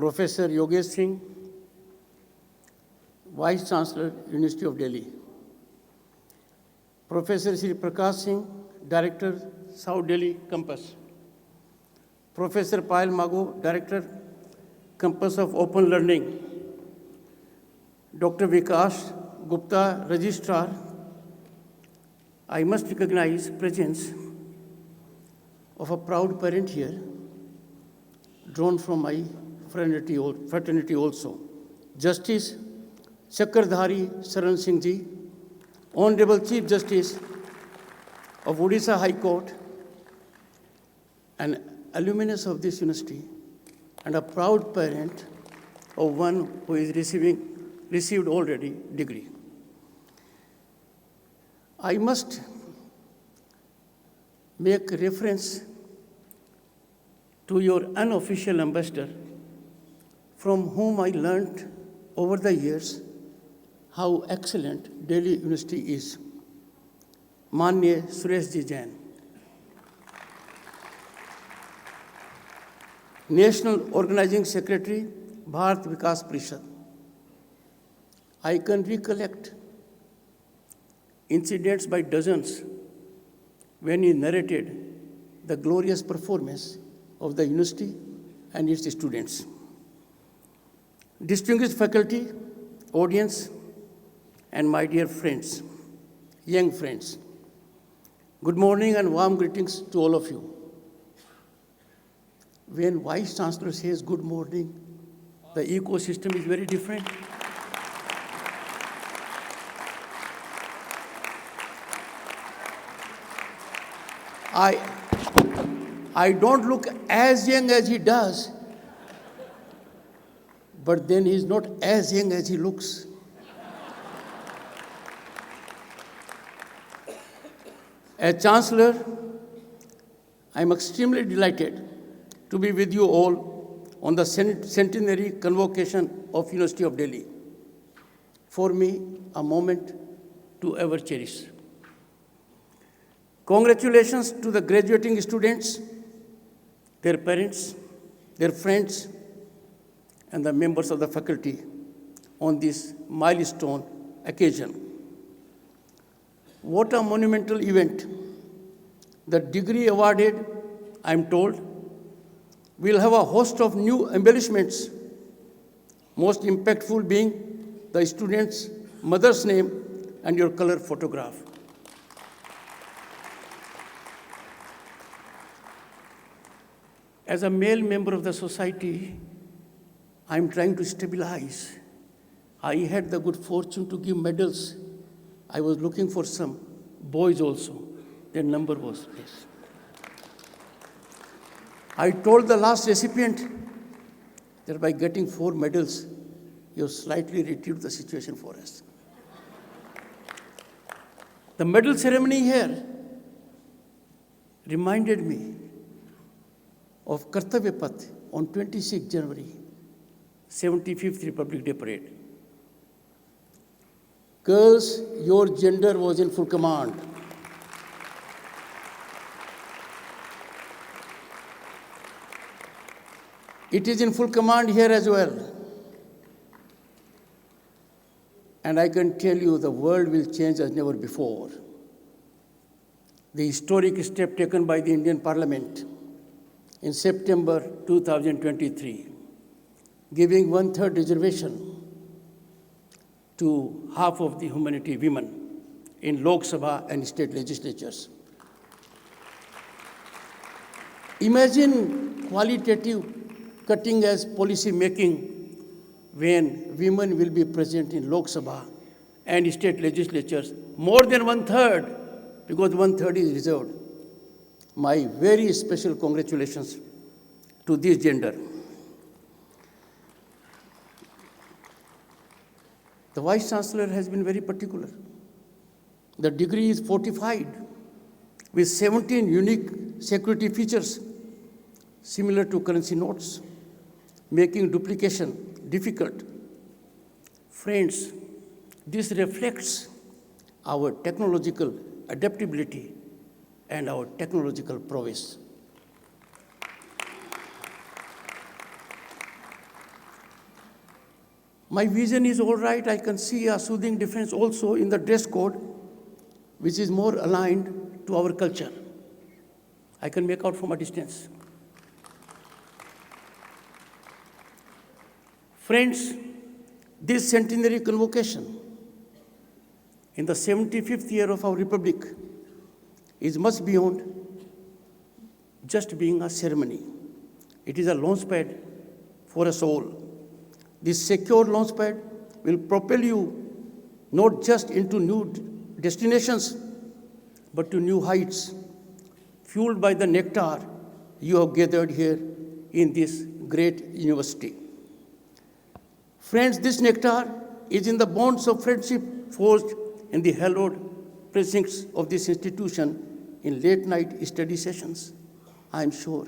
Professor Yogesh Singh, Vice Chancellor, University of Delhi. Professor Sri Prakash Singh, Director, South Delhi Campus. Professor Payal Mago, Director, Campus of Open Learning. Dr. Vikas Gupta, Registrar. I must recognize presence of a proud parent here, drawn from my fraternity also. Justice Chakradhari Saran Singh Ji, Honorable Chief Justice of Odisha High Court, an alumnus of this university, and a proud parent of one who is received already degree. I must make reference to your unofficial ambassador, from whom I learned over the years how excellent Delhi University is, Manya Suresh Ji Jain. National Organizing Secretary, Bharat Vikas Parishad. I can recollect incidents by dozens when he narrated the glorious performance of the university and its students. Distinguished faculty, audience, and my dear friends, young friends, good morning and warm greetings to all of you. When Vice Chancellor says good morning, the ecosystem is very different. I don't look as young as he does, but then he's not as young as he looks. As Chancellor, I'm extremely delighted to be with you all on the centenary convocation of University of Delhi. For me, a moment to ever cherish. Congratulations to the graduating students, their parents, their friends, and the members of the faculty on this milestone occasion. What a monumental event. The degree awarded, I'm told, will have a host of new embellishments, most impactful being the student's mother's name and your color photograph. As a male member of the society, I'm trying to stabilize. I had the good fortune to give medals. I was looking for some boys also. Their number was less. I told the last recipient that by getting 4 medals, you slightly retrieved the situation for us. The medal ceremony here reminded me of Kartavya Path on 26 January, 75th Republic Day Parade. Girls, your gender was in full command. It is in full command here as well. And I can tell you the world will change as never before. The historic step taken by the Indian Parliament in September 2023, giving 1/3 reservation to half of the humanity women in Lok Sabha and state legislatures. Imagine qualitative cutting-edge policy making when women will be present in Lok Sabha and state legislatures, more than 1/3, because 1/3 is reserved. My very special congratulations to this gender. The Vice Chancellor has been very particular. The degree is fortified with 17 unique security features similar to currency notes, making duplication difficult. Friends, this reflects our technological adaptability and our technological prowess. My vision is all right. I can see a soothing difference also in the dress code, which is more aligned to our culture. I can make out from a distance. Friends, this centenary convocation in the 75th year of our republic is much beyond just being a ceremony. It is a launchpad for us all. This secure launchpad will propel you not just into new destinations, but to new heights, fueled by the nectar you have gathered here in this great university. Friends, this nectar is in the bonds of friendship forged in the hallowed precincts of this institution in late-night study sessions. I am sure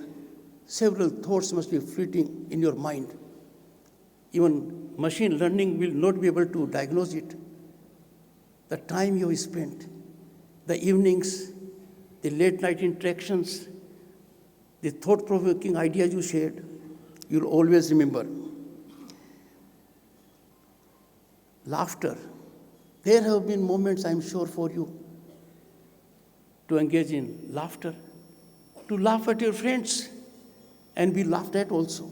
several thoughts must be fleeting in your mind. Even machine learning will not be able to diagnose it. The time you have spent, the evenings, the late-night interactions, the thought-provoking ideas you shared, you'll always remember. Laughter. There have been moments, I'm sure, for you to engage in laughter, to laugh at your friends and be laughed at also.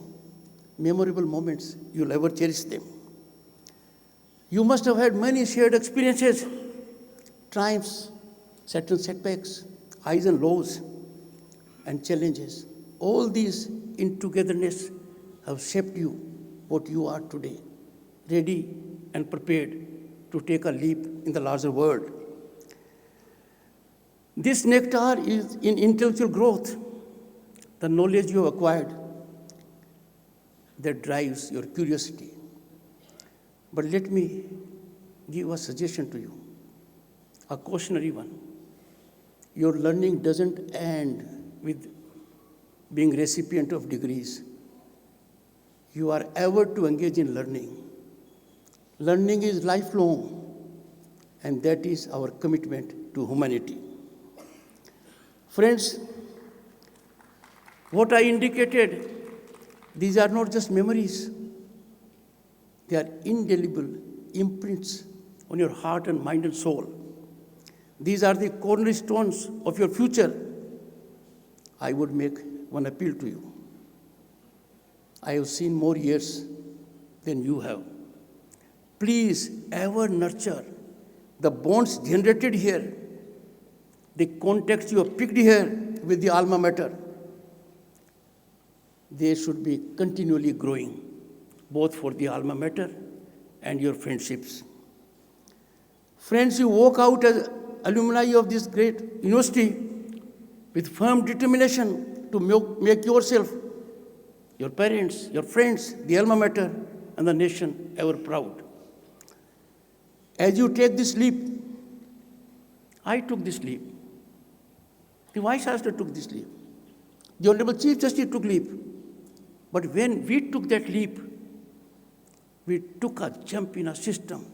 Memorable moments, you'll ever cherish them. You must have had many shared experiences, triumphs, certain setbacks, highs and lows, and challenges. All these in togetherness have shaped you what you are today, ready and prepared to take a leap in the larger world. This nectar is in intellectual growth, the knowledge you have acquired that drives your curiosity. But let me give a suggestion to you, a cautionary one. Your learning doesn't end with being recipient of degrees. You are ever to engage in learning. Learning is lifelong, and that is our commitment to humanity. Friends, what I indicated, these are not just memories. They are indelible imprints on your heart and mind and soul. These are the cornerstones of your future. I would make one appeal to you. I have seen more years than you have. Please ever nurture the bonds generated here, the contacts you have picked here with the alma mater. They should be continually growing, both for the alma mater and your friendships. Friends, you walk out as alumni of this great university with firm determination to make yourself, your parents, your friends, the alma mater, and the nation ever proud. As you take this leap, I took this leap. The Vice Chancellor took this leap. The Honorable Chief Justice took leap. But when we took that leap, we took a jump in a system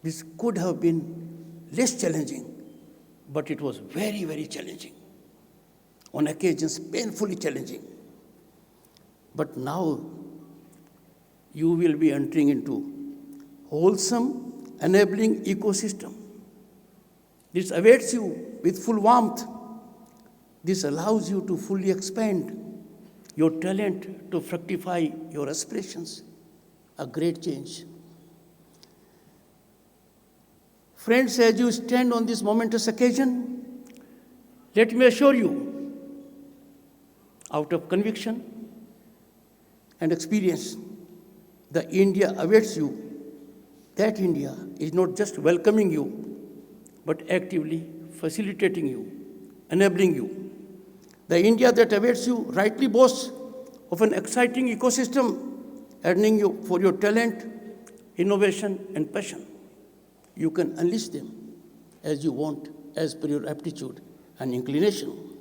which could have been less challenging, but it was very, very challenging. On occasions, painfully challenging. But now, you will be entering into wholesome, enabling ecosystem. This awaits you with full warmth. This allows you to fully expand your talent to fructify your aspirations. A great change. Friends, as you stand on this momentous occasion, let me assure you, out of conviction and experience, the India awaits you. That India is not just welcoming you, but actively facilitating you, enabling you. The India that awaits you rightly boasts of an exciting ecosystem, earning you for your talent, innovation, and passion. You can unleash them as you want, as per your aptitude and inclination.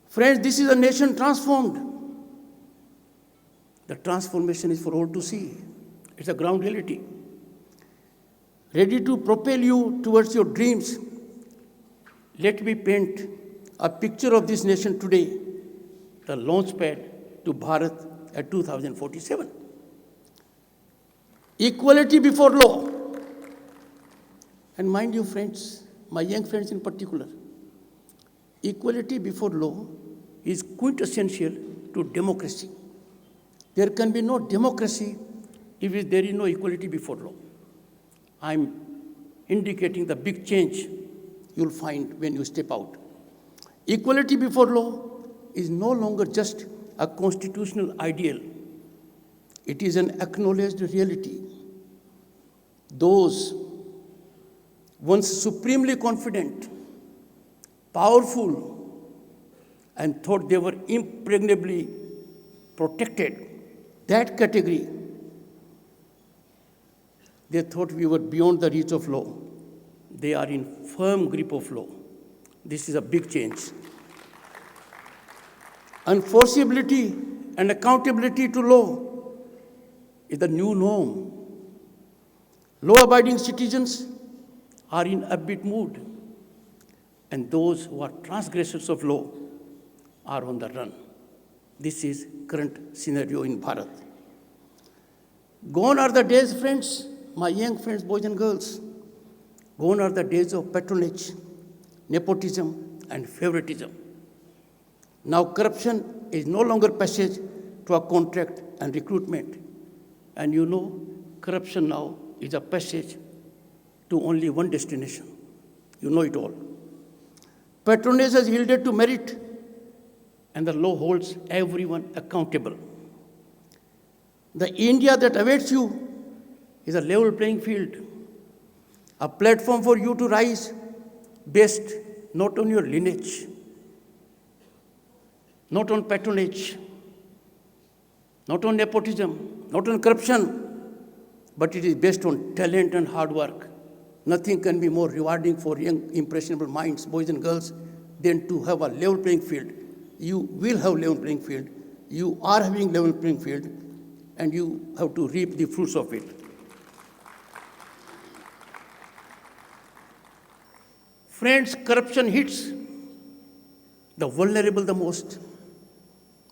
Friends, this is a nation transformed. The transformation is for all to see. It's a ground reality. Ready to propel you towards your dreams, let me paint a picture of this nation today, the launchpad to Bharat at 2047. Equality before law. And mind you, friends, my young friends in particular, equality before law is quintessential to democracy. There can be no democracy if there is no equality before law. I'm indicating the big change you'll find when you step out. Equality before law is no longer just a constitutional ideal. It is an acknowledged reality. Those once supremely confident, powerful, and thought they were impregnably protected, that category, they thought we were beyond the reach of law. They are in firm grip of law. This is a big change. Enforceability and accountability to law is the new norm. Law-abiding citizens are in upbeat mood, and those who are transgressors of law are on the run. This is current scenario in Bharat. Gone are the days, friends, my young friends, boys and girls, gone are the days of patronage, nepotism, and favoritism. Now corruption is no longer passage to a contract and recruitment. And you know, corruption now is a passage to only one destination. You know it all. Patronage has yielded to merit, and the law holds everyone accountable. The India that awaits you is a level playing field, a platform for you to rise based not on your lineage, not on patronage, not on nepotism, not on corruption, but it is based on talent and hard work. Nothing can be more rewarding for young, impressionable minds, boys and girls, than to have a level playing field. You will have level playing field. You are having level playing field, and you have to reap the fruits of it. Friends, corruption hits the vulnerable the most,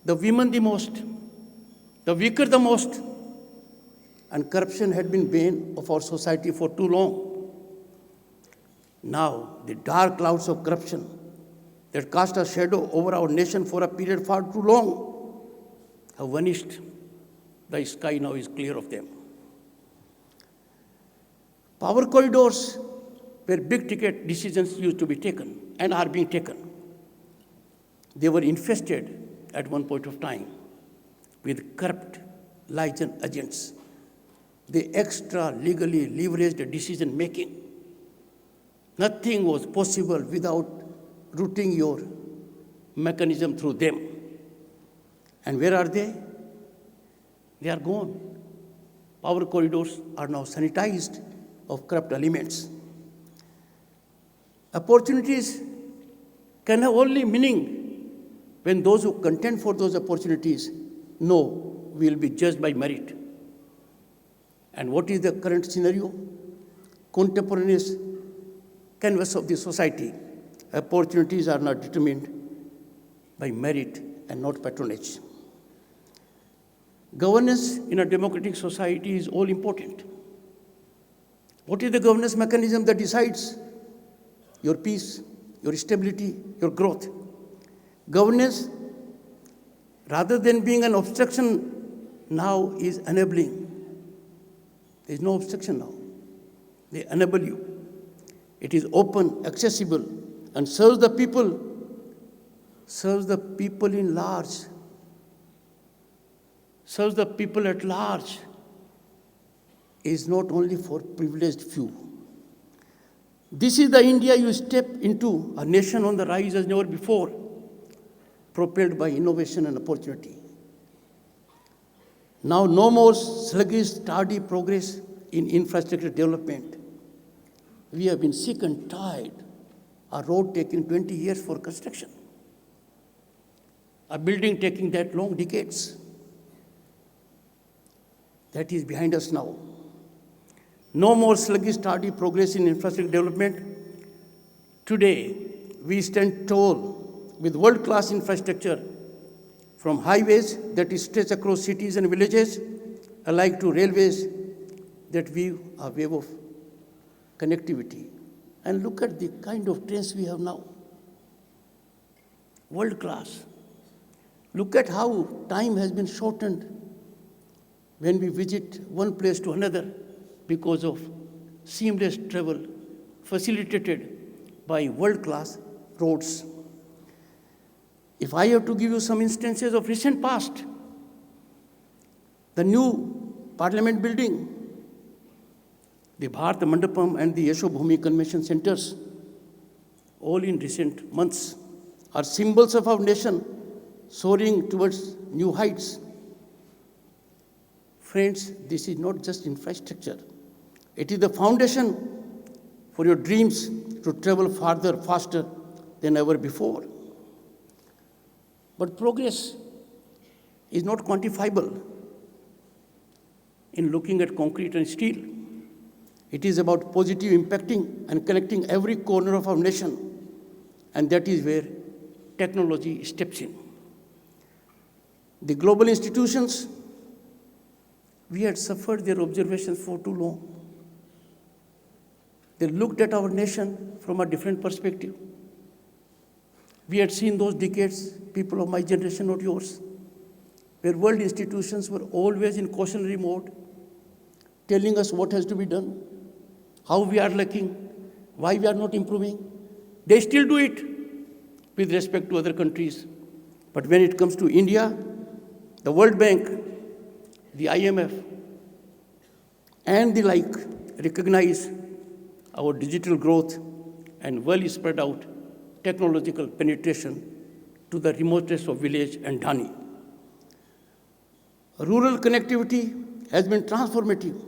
the women the most, the weaker the most, and corruption had been bane of our society for too long. Now, the dark clouds of corruption that cast a shadow over our nation for a period far too long have vanished. The sky now is clear of them. Power corridors where big ticket decisions used to be taken and are being taken. They were infested at one point of time with corrupt liaison agents. They extra legally leveraged decision making. Nothing was possible without routing your mechanism through them. And where are they? They are gone. Power corridors are now sanitized of corrupt elements. Opportunities can have only meaning when those who contend for those opportunities know we will be judged by merit. And what is the current scenario? Contemporaneous canvas of the society. Opportunities are not determined by merit and not patronage. Governance in a democratic society is all important. What is the governance mechanism that decides your peace, your stability, your growth? Governance, rather than being an obstruction, now is enabling. There is no obstruction now. They enable you. It is open, accessible, and serves the people in large, serves the people at large, is not only for privileged few. This is the India you step into, a nation on the rise as never before, propelled by innovation and opportunity. Now, no more sluggish, tardy progress in infrastructure development. We have been sick and tired. A road taking 20 years for construction. A building taking that long, decades. That is behind us now. No more sluggish, tardy progress in infrastructure development. Today, we stand tall with world-class infrastructure, from highways that stretch across cities and villages, alike to railways that weave a wave of connectivity. And look at the kind of trains we have now. World class. Look at how time has been shortened when we visit one place to another because of seamless travel facilitated by world-class roads. If I have to give you some instances of recent past, the new Parliament building, the Bharat Mandapam and the Yashobhumi Convention Centers, all in recent months, are symbols of our nation soaring towards new heights. Friends, this is not just infrastructure. It is the foundation for your dreams to travel farther, faster than ever before. But progress is not quantifiable in looking at concrete and steel. It is about positive impacting and connecting every corner of our nation, and that is where technology steps in. The global institutions, we had suffered their observations for too long. They looked at our nation from a different perspective. We had seen those decades, people of my generation, not yours, where world institutions were always in cautionary mode, telling us what has to be done, how we are lacking, why we are not improving. They still do it with respect to other countries. But when it comes to India, the World Bank, the IMF, and the like recognize our digital growth and well spread out technological penetration to the remotest of village and dhani. Rural connectivity has been transformative,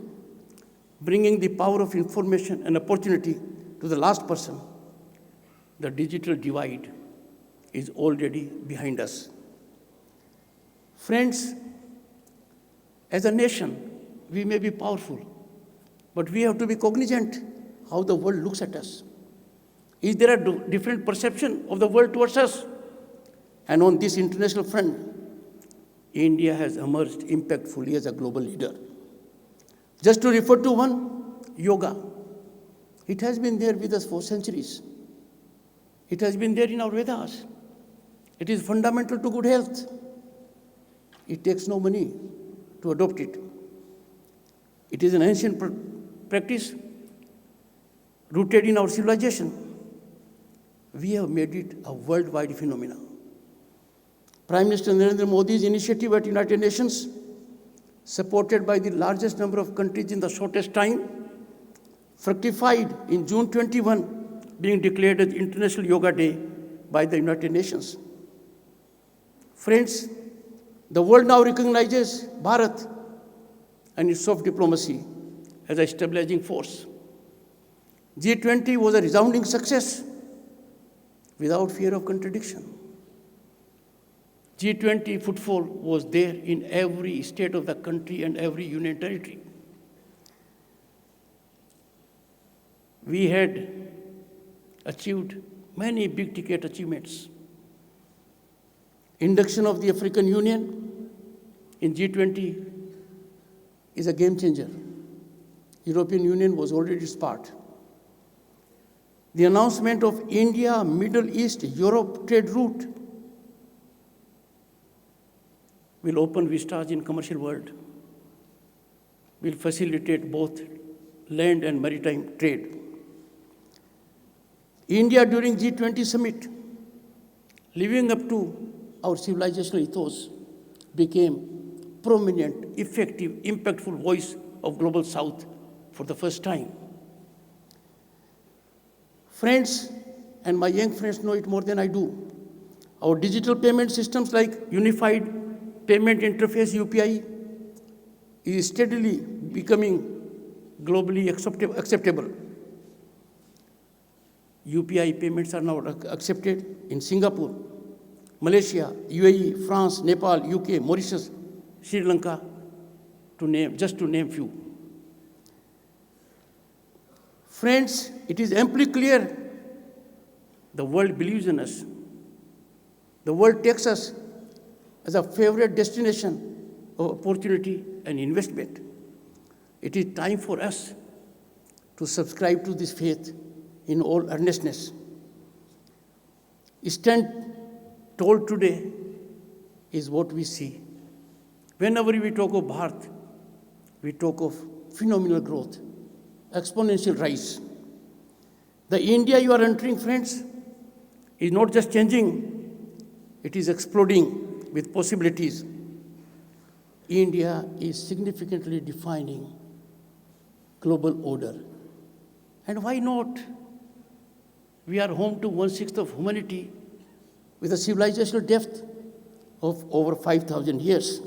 bringing the power of information and opportunity to the last person. The digital divide is already behind us. Friends, as a nation, we may be powerful, but we have to be cognizant how the world looks at us. Is there a different perception of the world towards us? And on this international front, India has emerged impactfully as a global leader. Just to refer to one, yoga. It has been there with us for centuries. It has been there in our Vedas. It is fundamental to good health. It takes no money to adopt it. It is an ancient practice rooted in our civilization. We have made it a worldwide phenomenon. Prime Minister Narendra Modi's initiative at United Nations, supported by the largest number of countries in the shortest time, fructified in June 21, being declared as International Yoga Day by the United Nations. Friends, the world now recognizes Bharat and its soft diplomacy as a stabilizing force. G20 was a resounding success without fear of contradiction. G20 footfall was there in every state of the country and every union territory. We had achieved many big-ticket achievements. Induction of the African Union in G20 is a game changer. European Union was already its part. The announcement of India, Middle East, Europe trade route will open vistas in commercial world, will facilitate both land and maritime trade. India during G20 summit, living up to our civilizational ethos, became prominent, effective, impactful voice of Global South for the first time. Friends, and my young friends know it more than I do, our digital payment systems like Unified Payment Interface UPI is steadily becoming globally acceptable. UPI payments are now accepted in Singapore, Malaysia, UAE, France, Nepal, UK, Mauritius, Sri Lanka, just to name few. Friends, it is amply clear the world believes in us. The world takes us as a favorite destination of opportunity and investment. It is time for us to subscribe to this faith in all earnestness. Stand told today is what we see. Whenever we talk of Bharat, we talk of phenomenal growth, exponential rise. The India you are entering, friends, is not just changing, it is exploding with possibilities. India is significantly defining global order. And why not? We are home to 1/6 of humanity with a civilizational depth of over 5,000 years.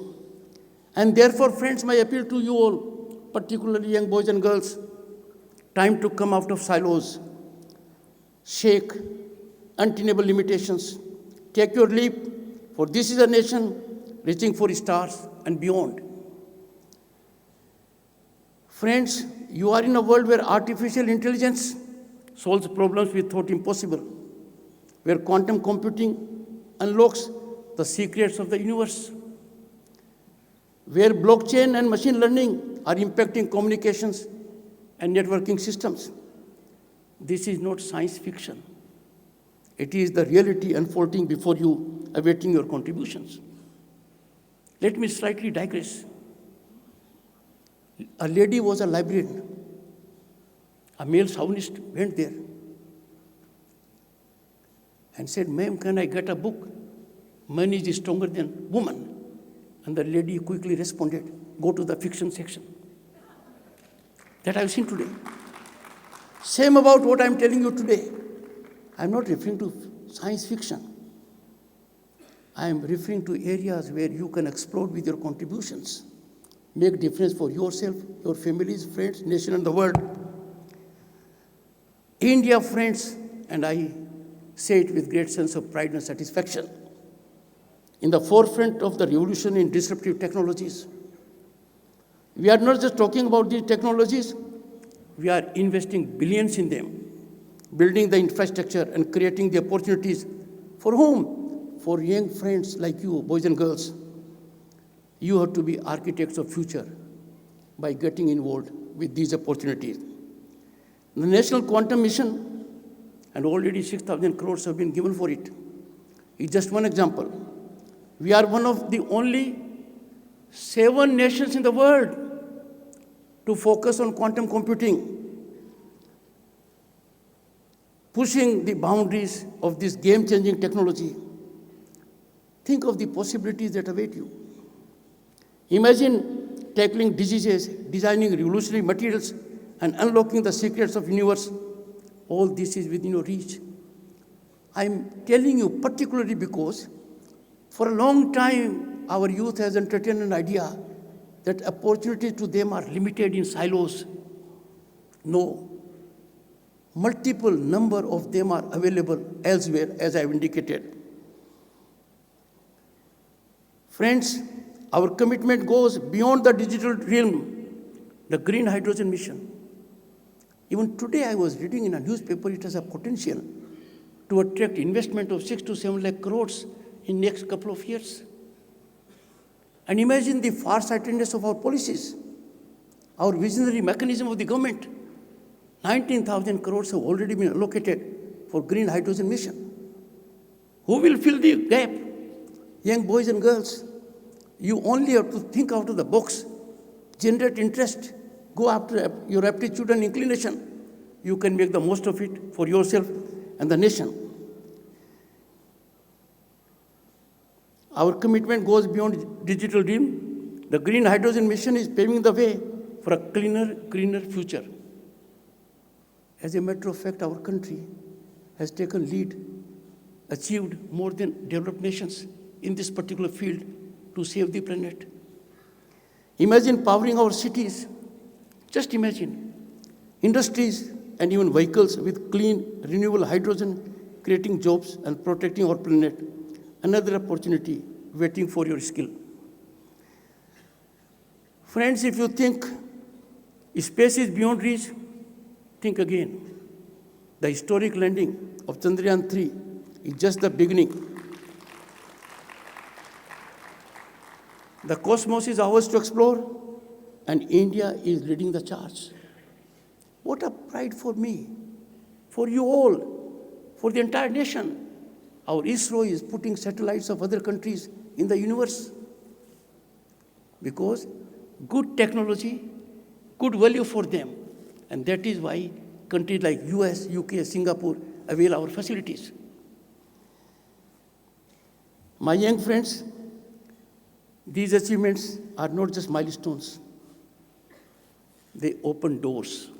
And therefore, friends, my appeal to you all, particularly young boys and girls, time to come out of silos, shake untenable limitations, take your leap, for this is a nation reaching for stars and beyond. Friends, you are in a world where artificial intelligence solves problems we thought impossible, where quantum computing unlocks the secrets of the universe, where blockchain and machine learning are impacting communications and networking systems. This is not science fiction. It is the reality unfolding before you, awaiting your contributions. Let me slightly digress. A lady was a librarian. A male chauvinist went there and said, "Ma'am, can I get a book? Man is stronger than woman." And the lady quickly responded, "Go to the fiction section." That I've seen today. Same about what I'm telling you today. I'm not referring to science fiction. I am referring to areas where you can explode with your contributions, make difference for yourself, your families, friends, nation, and the world. India, friends, and I say it with great sense of pride and satisfaction, in the forefront of the revolution in disruptive technologies. We are not just talking about these technologies, we are investing billions in them, building the infrastructure and creating the opportunities. For whom? For young friends like you, boys and girls. You have to be architects of future by getting involved with these opportunities. The National Quantum Mission, and already 6,000 crores have been given for it, is just one example. We are one of the only 7 nations in the world to focus on quantum computing, pushing the boundaries of this game-changing technology. Think of the possibilities that await you. Imagine tackling diseases, designing revolutionary materials, and unlocking the secrets of the universe. All this is within your reach. I'm telling you particularly because for a long time, our youth has entertained an idea that opportunities to them are limited in silos. No. Multiple number of them are available elsewhere, as I've indicated. Friends, our commitment goes beyond the digital realm, the green hydrogen mission. Even today, I was reading in a newspaper, it has a potential to attract investment of 6 to 7 lakh crores in next couple of years. And imagine the far-sightedness of our policies, our visionary mechanism of the government. 19,000 crores have already been allocated for green hydrogen mission. Who will fill the gap? Young boys and girls, you only have to think out of the box, generate interest, go after your aptitude and inclination. You can make the most of it for yourself and the nation. Our commitment goes beyond digital dream. The green hydrogen mission is paving the way for a cleaner, greener future. As a matter of fact, our country has taken lead, achieved more than developed nations in this particular field to save the planet. Imagine powering our cities. Just imagine industries and even vehicles with clean, renewable hydrogen, creating jobs and protecting our planet. Another opportunity waiting for your skill. Friends, if you think space is beyond reach, think again. The historic landing of Chandrayaan 3 is just the beginning. The cosmos is ours to explore. and India is leading the charge. What a pride for me, for you all, for the entire nation. Our ISRO is putting satellites of other countries in the universe because good technology, good value for them. And that is why countries like US, UK, Singapore avail our facilities. My young friends, these achievements are not just milestones. They open doors.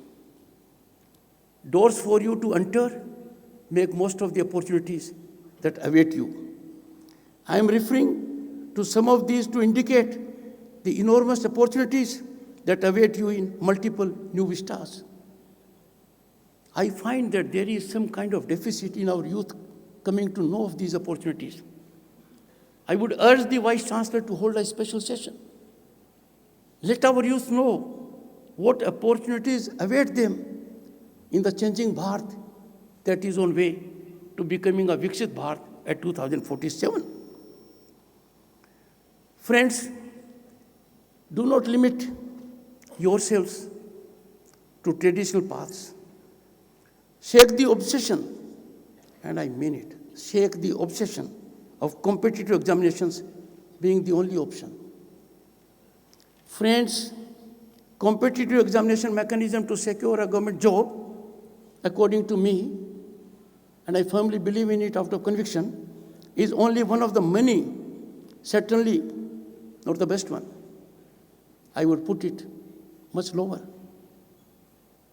Doors for you to enter, make most of the opportunities that await you. I am referring to some of these to indicate the enormous opportunities that await you in multiple new vistas. I find that there is some kind of deficit in our youth coming to know of these opportunities. I would urge the Vice Chancellor to hold a special session. Let our youth know what opportunities await them in the changing Bharat that is on way to becoming a Viksit Bharat at 2047. Friends, do not limit yourselves to traditional paths. Shake the obsession, and I mean it, shake the obsession of competitive examinations being the only option. Friends, competitive examination mechanism to secure a government job, according to me, and I firmly believe in it out of conviction, is only one of the many, certainly not the best one. I would put it much lower,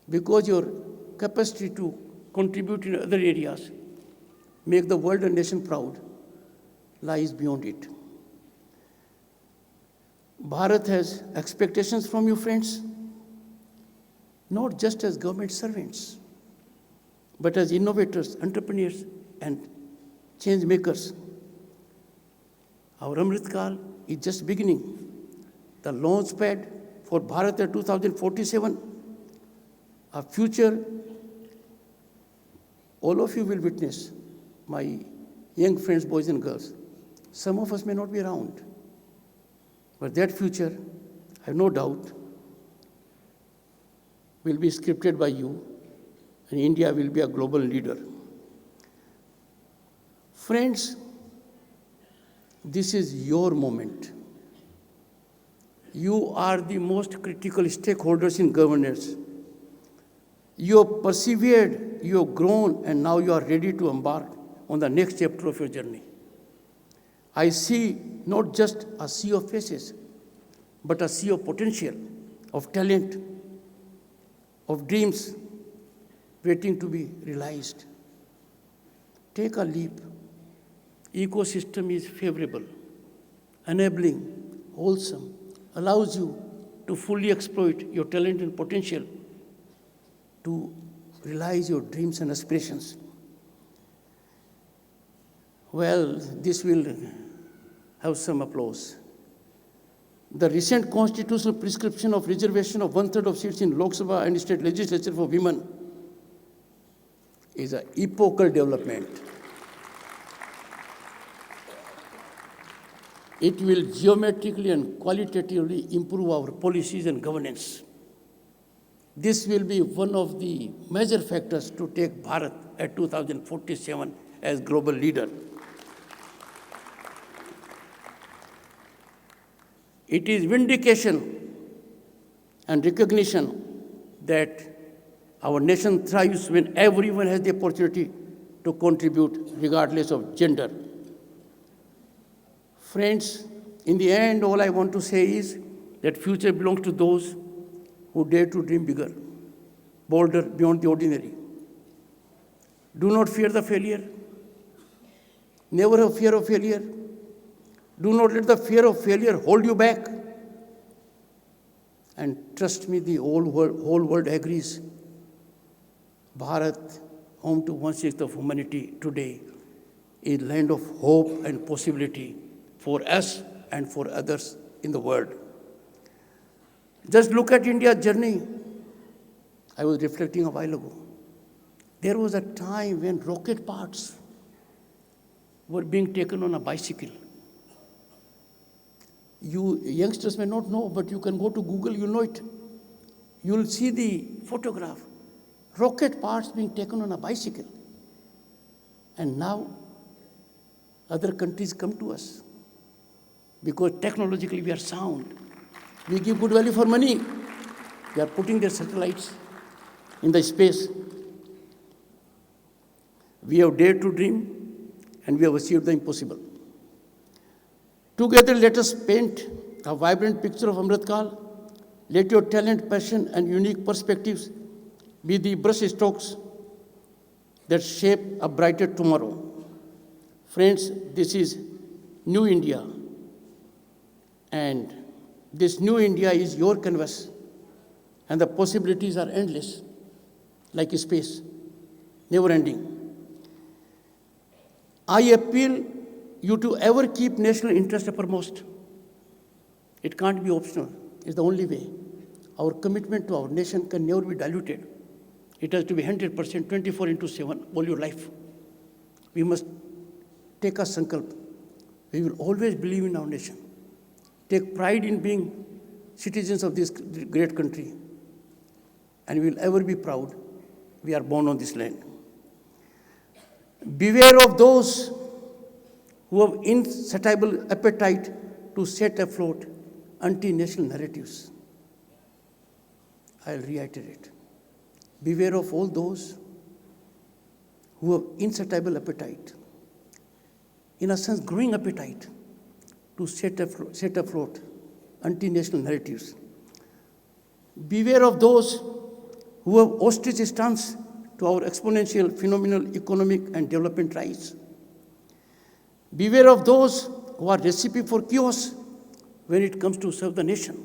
because your capacity to contribute in other areas, make the world and nation proud, lies beyond it. Bharat has expectations from you, friends, not just as government servants, but as innovators, entrepreneurs, and change makers. Our Amrit Kal is just beginning. The launch pad for Bharat at 2047, a future all of you will witness, my young friends, boys and girls. Some of us may not be around, but that future, I have no doubt, will be scripted by you, and India will be a global leader. Friends, this is your moment. You are the most critical stakeholders in governance. You have persevered, you have grown, and now you are ready to embark on the next chapter of your journey. I see not just a sea of faces, but a sea of potential, of talent, of dreams waiting to be realized. Take a leap. Ecosystem is favorable, enabling, wholesome, allows you to fully exploit your talent and potential to realize your dreams and aspirations. Well, this will have some applause. The recent constitutional prescription of reservation of 1/3 of seats in Lok Sabha and state legislature for women is an epochal development. It will geometrically and qualitatively improve our policies and governance. This will be one of the major factors to take Bharat at 2047 as global leader. It is vindication and recognition that our nation thrives when everyone has the opportunity to contribute regardless of gender. Friends, in the end, all I want to say is that future belongs to those who dare to dream bigger, bolder, beyond the ordinary. Do not fear the failure. Never have fear of failure. Do not let the fear of failure hold you back. And trust me, the whole world agrees. Bharat, home to 1/6 of humanity today, is a land of hope and possibility for us and for others in the world. Just look at India's journey. I was reflecting a while ago. There was a time when rocket parts were being taken on a bicycle. You youngsters may not know, but you can go to Google, you know it. You'll see the photograph, rocket parts being taken on a bicycle. And now, other countries come to us because technologically we are sound. We give good value for money. They are putting their satellites in the space. We have dared to dream, and we have achieved the impossible. Together, let us paint a vibrant picture of Amritkal. Let your talent, passion, and unique perspectives be the brushstrokes that shape a brighter tomorrow. Friends, this is New India, and this New India is your canvas, and the possibilities are endless, like space, never ending. I appeal you to ever keep national interest uppermost. It can't be optional. It's the only way. Our commitment to our nation can never be diluted. It has to be 100%, 24/7, all your life. We must take a sankalp. We will always believe in our nation. Take pride in being citizens of this great country. And we will ever be proud we are born on this land. Beware of those who have insatiable appetite to set afloat anti-national narratives. I'll reiterate. Beware of all those who have insatiable appetite, in a sense, growing appetite to set afloat anti-national narratives. Beware of those who have ostrich stance to our exponential, phenomenal economic and development rise. Beware of those who are recipe for chaos when it comes to serve the nation.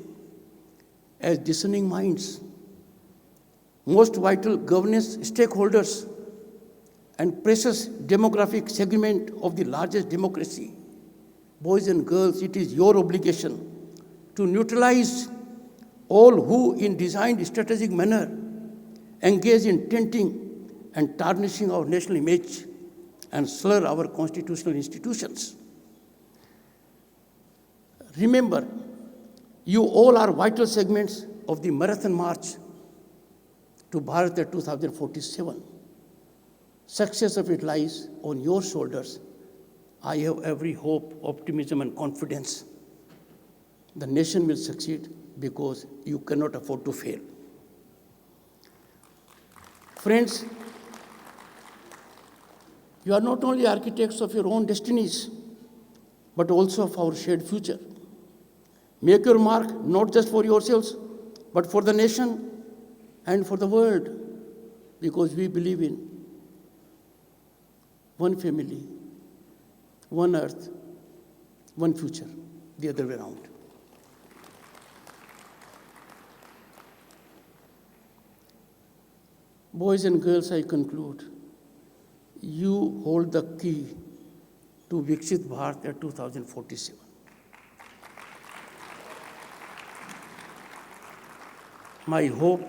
As discerning minds, most vital governance stakeholders, and precious demographic segment of the largest democracy, boys and girls, it is your obligation to neutralize all who, in designed strategic manner, engage in tainting and tarnishing our national image and slur our constitutional institutions. Remember, you all are vital segments of the marathon march to Bharat at 2047. Success of it lies on your shoulders. I have every hope, optimism, and confidence. The nation will succeed because you cannot afford to fail. Friends, you are not only architects of your own destinies, but also of our shared future. Make your mark not just for yourselves, but for the nation and for the world, because we believe in one family, one earth, one future, the other way around. Boys and girls, I conclude. You hold the key to Viksit Bharat at 2047. My hope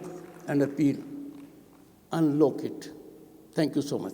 and appeal, unlock it. Thank you so much.